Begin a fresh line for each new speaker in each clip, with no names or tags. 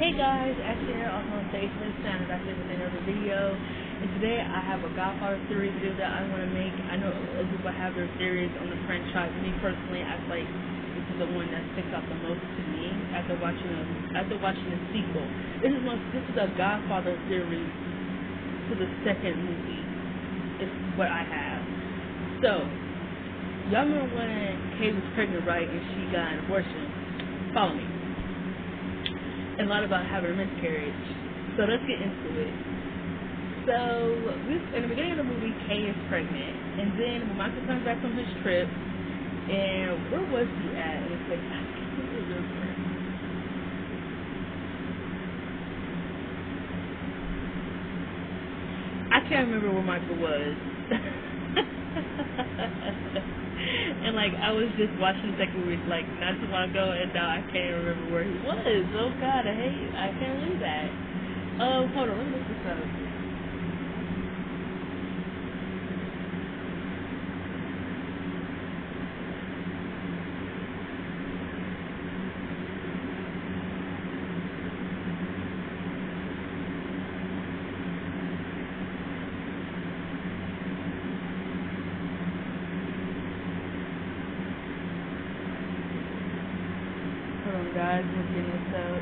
Hey guys, Ashley here, also on Facebook, standing back here with another video. And today I have a Godfather theory video that I want to make. I know other people have their theories on the franchise. Me personally, I feel like this is the one that sticks out the most to me after watching the sequel. This is a Godfather theory to the second movie. Is what I have. So, y'all remember when Kay was pregnant, right, and she got an abortion? Follow me. And a lot about having a miscarriage. So let's get into it. So in the beginning of the movie, Kay is pregnant, and then when Michael comes back from his trip, and where was he at? It was like, I can't remember where Michael was. And like I was just watching the second movie like not too long ago, and now I can't remember where he was. Oh God, I can't believe that. Hold on, let me look this up. Guys, looking this up.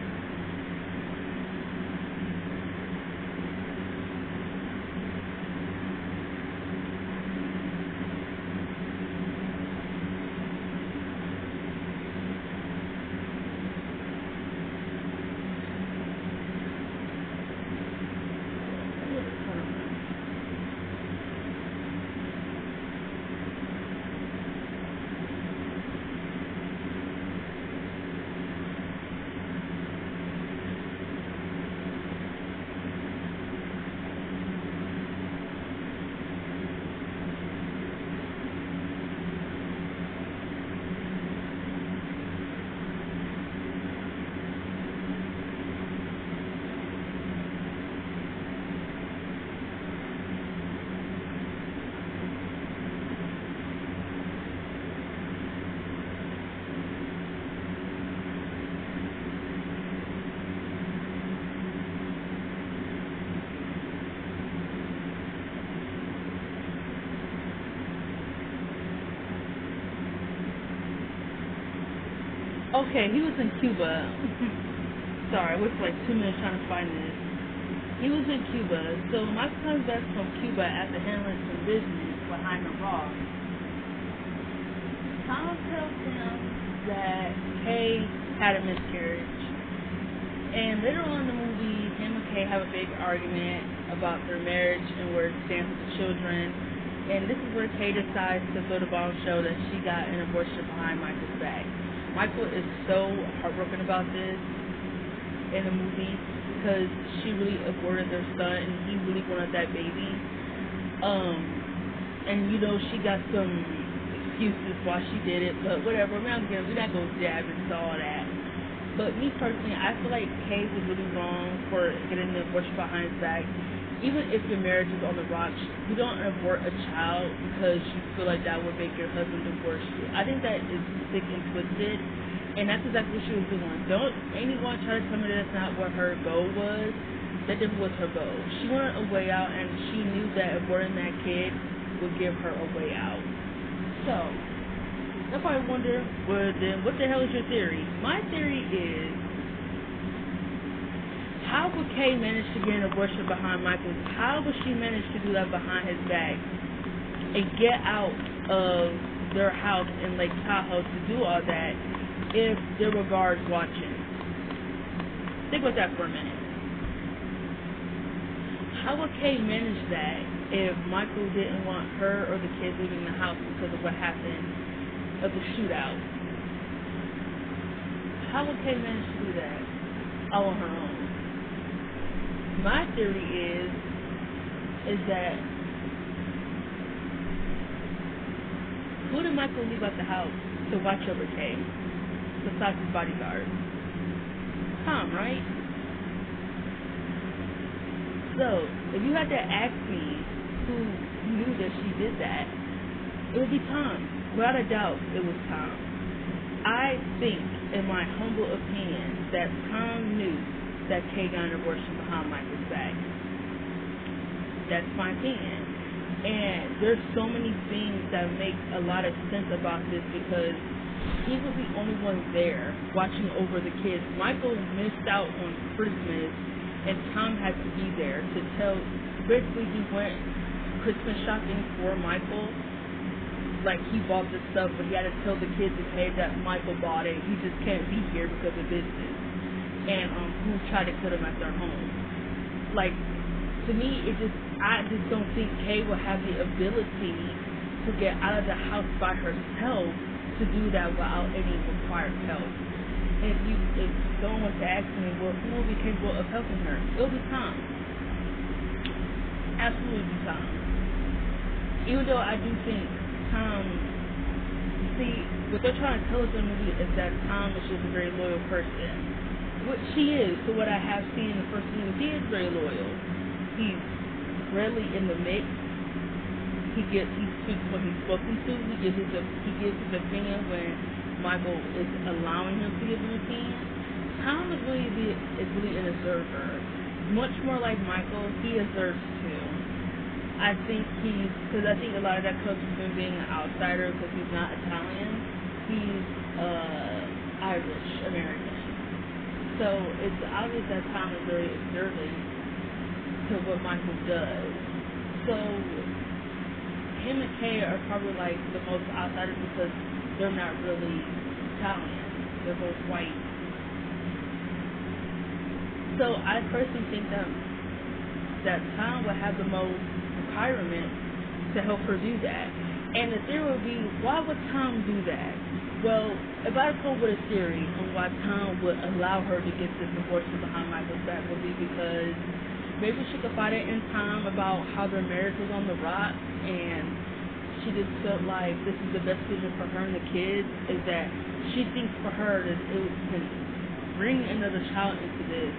Okay, he was in Cuba. Sorry, I wasted like 2 minutes trying to find this. He was in Cuba. So Michael comes back from Cuba after handling some business behind the rock. Tom tells him that Kay had a miscarriage. And later on in the movie, him and Kay have a big argument about their marriage and where it stands with the children. And this is where Kay decides to throw the bombshell that she got an abortion behind Michael's back. Michael is so heartbroken about this in the movie because she really aborted their son and he really wanted that baby. And you know, she got some excuses why she did it, but whatever, we're not going to jab into all that. But me personally, I feel like Kay was really wrong for getting the abortion behind his back. Even if your marriage is on the rocks, you don't abort a child because you feel like that would make your husband divorce you. I think that is sick and twisted, and that's exactly what she was doing. Don't anyone try to tell me that's not what her goal was. That never was her goal. She wanted a way out, and she knew that aborting that kid would give her a way out. So, I probably wonder, well then, what the hell is your theory? My theory is, how would Kay manage to get an abortion behind Michael? How would she manage to do that behind his back and get out of their house in Lake Tahoe to do all that if there were guards watching? Think about that for a minute. How would Kay manage that if Michael didn't want her or the kids leaving the house because of what happened of the shootout? How would Kay manage to do that all on her own? My theory is that who did Michael leave out the house to watch over Kay besides his bodyguard? Tom, right? So, if you had to ask me who knew that she did that, it would be Tom. Without a doubt, it was Tom. I think, in my humble opinion, that Tom knew that Kay got an abortion behind Michael's back. That's my opinion. And there's so many things that make a lot of sense about this because he was the only one there watching over the kids. Michael missed out on Christmas, and Tom had to be there to tell. Basically, he went Christmas shopping for Michael. Like, he bought the stuff, but he had to tell the kids and Kay that Michael bought it. He just can't be here because of business. And who tried to kill him at their home. Like, to me, I just don't think Kay will have the ability to get out of the house by herself to do that without any required help. And if someone was to ask me, well, who will be capable of helping her? It'll be Tom. Absolutely be Tom. Even though I do think Tom, see, what they're trying to tell us in the movie is that Tom is just a very loyal person. Which she is, to what I have seen in the first movie. He is very loyal. He's rarely in the mix. He speaks when he's spoken to. He gives his opinion when Michael is allowing him to give an opinion. Tom is really an observer. Much more like Michael, he observes too. I think a lot of that comes from him being an outsider because he's not Italian. He's Irish American. So it's obvious that Tom is very observant to what Michael does. So him and Kay are probably like the most outsiders because they're not really Italian. They're both white. So I personally think that Tom would have the most requirement to help her do that. And the theory would be, why would Tom do that? Well, if I come with a theory on why Tom would allow her to get this abortion behind Michael's back would be because maybe she could fight it in time about how their marriage was on the rocks, and she just felt like this is the best decision for her and the kids, is that she thinks for her that it would bring another child into this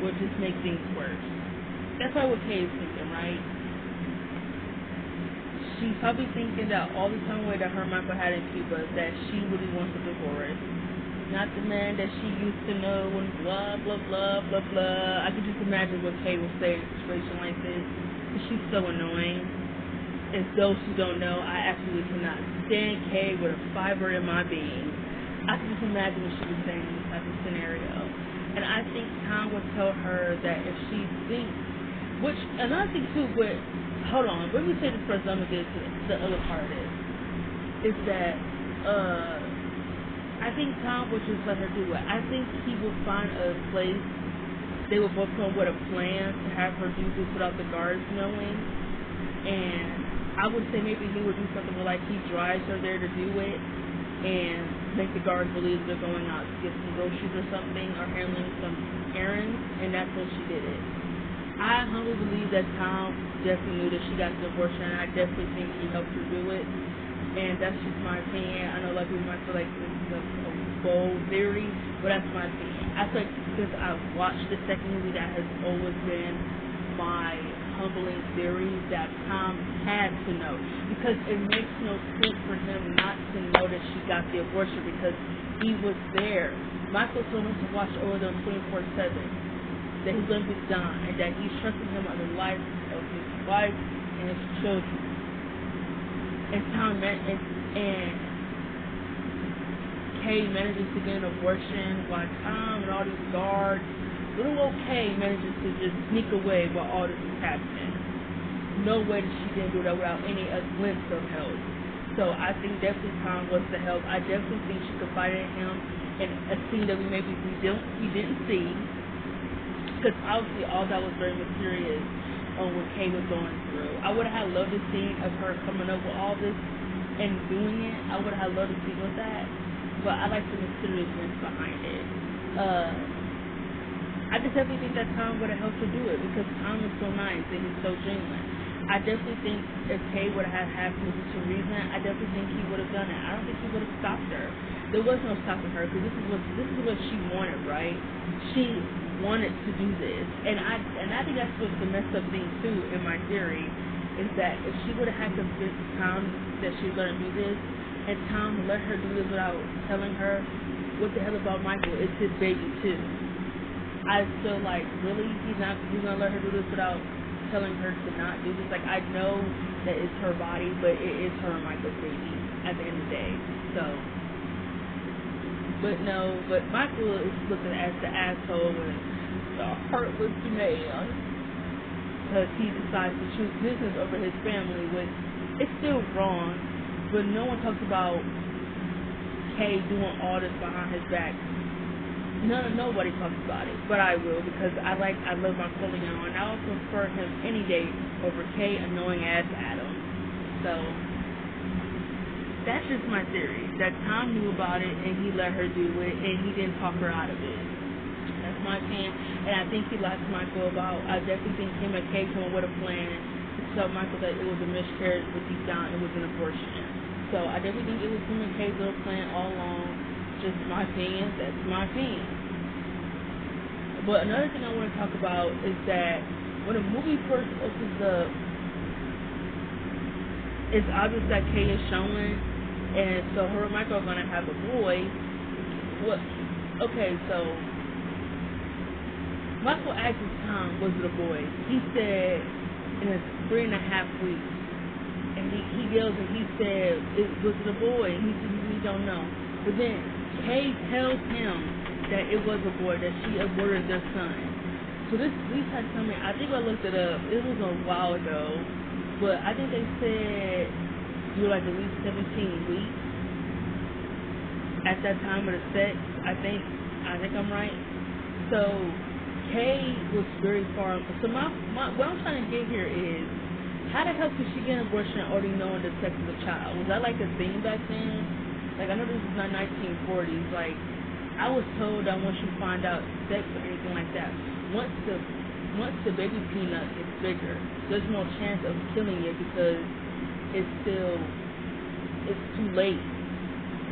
would just make things worse. That's probably what Kay is thinking, right? She's probably thinking that all the time away that her and Michael had in Cuba, that she really wants a divorce. Not the man that she used to know and blah, blah, blah, blah, blah. I could just imagine what Kay would say in a situation like this. She's so annoying. As those who don't know, I absolutely cannot stand Kay with a fiber in my being. I can just imagine what she was saying in this type of scenario. And I think Tom would tell her that if she thinks, which, another thing too, but hold on, let me say this first, I'm going to get to the other part of this, is that, I think Tom would just let her do it. I think he would find a place, they would both come with a plan to have her do this without the guards knowing, and I would say maybe he would do something where, like, he drives her there to do it, and make the guards believe they're going out to get some groceries or something, or handling some errands, and that's when she did it. I humbly believe that Tom definitely knew that she got the abortion, and I definitely think he helped her do it. And that's just my opinion. I know a lot of people might feel like this is a bold theory, but that's my opinion. I feel like since I've watched the second movie, that has always been my humbling theory, that Tom had to know. Because it makes no sense for him not to know that she got the abortion, because he was there. Michael told him to watch over them 24/7. That he's going to be done, and that he's trusting him on the life of his wife and his children. And Tom and Kay manages to get an abortion while Tom and all these guards, little old Kay manages to just sneak away while all this is happening. No way that she didn't do that without any glimpse of help. So I think definitely Tom was the help. I definitely think she confided in him in a scene that we didn't see. Because obviously all that was very mysterious on what Kay was going through. I would have loved to see of her coming up with all this and doing it. I would have loved to see with that. But I like the mysteriousness behind it. I just definitely think that Tom would have helped her do it because Tom is so nice and he's so genuine. I definitely think if Kay would have had to reason, I definitely think he would have done it. I don't think he would have stopped her. There was no stopping her because this is what she wanted, right? She wanted to do this, and I think that's what's the messed up thing too in my theory, is that if she would have had convinced Tom that she was going to do this, and Tom let her do this without telling her, what the hell about Michael? It's his baby too. I feel like really he's gonna let her do this without telling her to not do this. Like I know that it's her body, but it is her and Michael's baby at the end of the day. So, but no, but Michael is looked at as the asshole and the heartless man because he decides to choose business over his family, which it's still wrong. But no one talks about Kay doing all this behind his back. Nobody talks about it, but I will because I love my Corleone, and I would prefer him any day over Kay annoying ass Adam. So that's just my theory. That Tom knew about it and he let her do it, and he didn't talk her out of it. That's my opinion, and I think he lied to Michael about. I definitely think him and Kay came with a plan to tell Michael that it was a miscarriage, but deep down it was an abortion. So I definitely think it was him and Kay's little plan all along. Just my opinion. That's my opinion. But another thing I want to talk about is that when a movie first opens up, it's obvious that Kay is showing, and so her and Michael are gonna have a boy. What? Okay, so Michael asked his Tom, was it a boy? He said in his 3.5 weeks, and he yells and he said, was it a boy? And he said he don't know. But then Kay tells him that it was a boy, that she aborted their son. So this police had told me, I think I looked it up, it was a while ago, but I think they said you were like at least 17 weeks at that time of the sex. I think I'm right. So Kay was very far. So my what I'm trying to get here is, how the hell could she get an abortion already knowing the sex of the child? Was that like a thing back then? Like, I know this is not 1940s. Like, I was told that once you find out sex or anything like that, once the baby peanut is bigger, there's no chance of killing it because it's too late.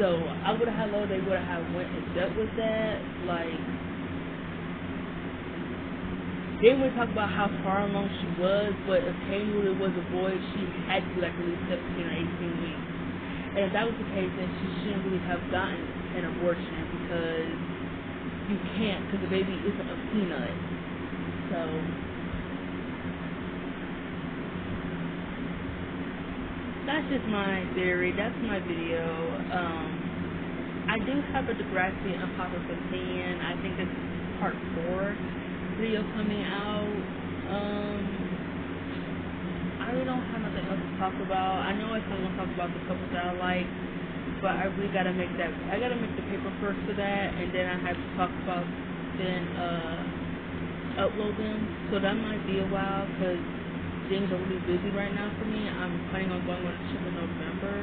So I would have had they would have went and dealt with that. Like, they would talk about how far along she was, but if Kay knew it was a boy, she had to be like at least 17 or 18 weeks. And if that was the case, then she shouldn't really have gotten an abortion because you can't, because the baby isn't a peanut. So that's just my theory. That's my video. I do have a Degrassi unpopular opinion. I think this is part 4 video coming out. I really don't have nothing else to talk about. I know I still want to talk about the couples that I like, but I really gotta make the paper first for that, and then I have to talk about upload them. So that might be a while because things are really busy right now for me. I'm planning on going on a trip in November,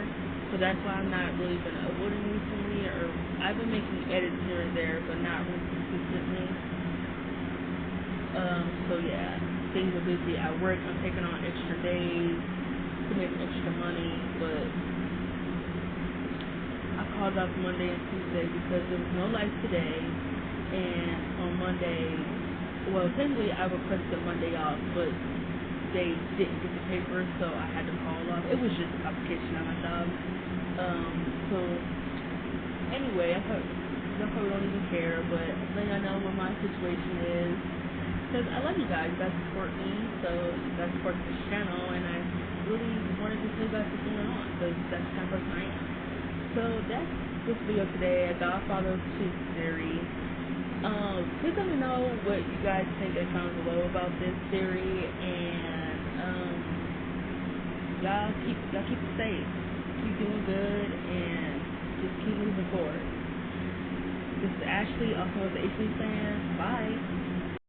so that's why I'm not really been uploading recently. Or I've been making edits here and there, but not really consistently. So yeah, things are busy at work. I'm taking on extra days to make extra money, but I called off Monday and Tuesday because there was no life today, and on Monday, well, technically I requested Monday off, but they didn't get the paper, so I had to call off. It was just a complication on my job. So anyway, I probably don't even care, but I think I know what my situation is. Because I love you guys support me, so you guys support this channel, and I really wanted to tell you guys what's going on, because that's the kind of person I am. So that's this video today, a Godfather 2 theory. Please let me know what you guys think I found below about this theory, and y'all keep it safe, keep doing good, and just keep moving forward. This is Ashley, also with the Ashley fan. Bye.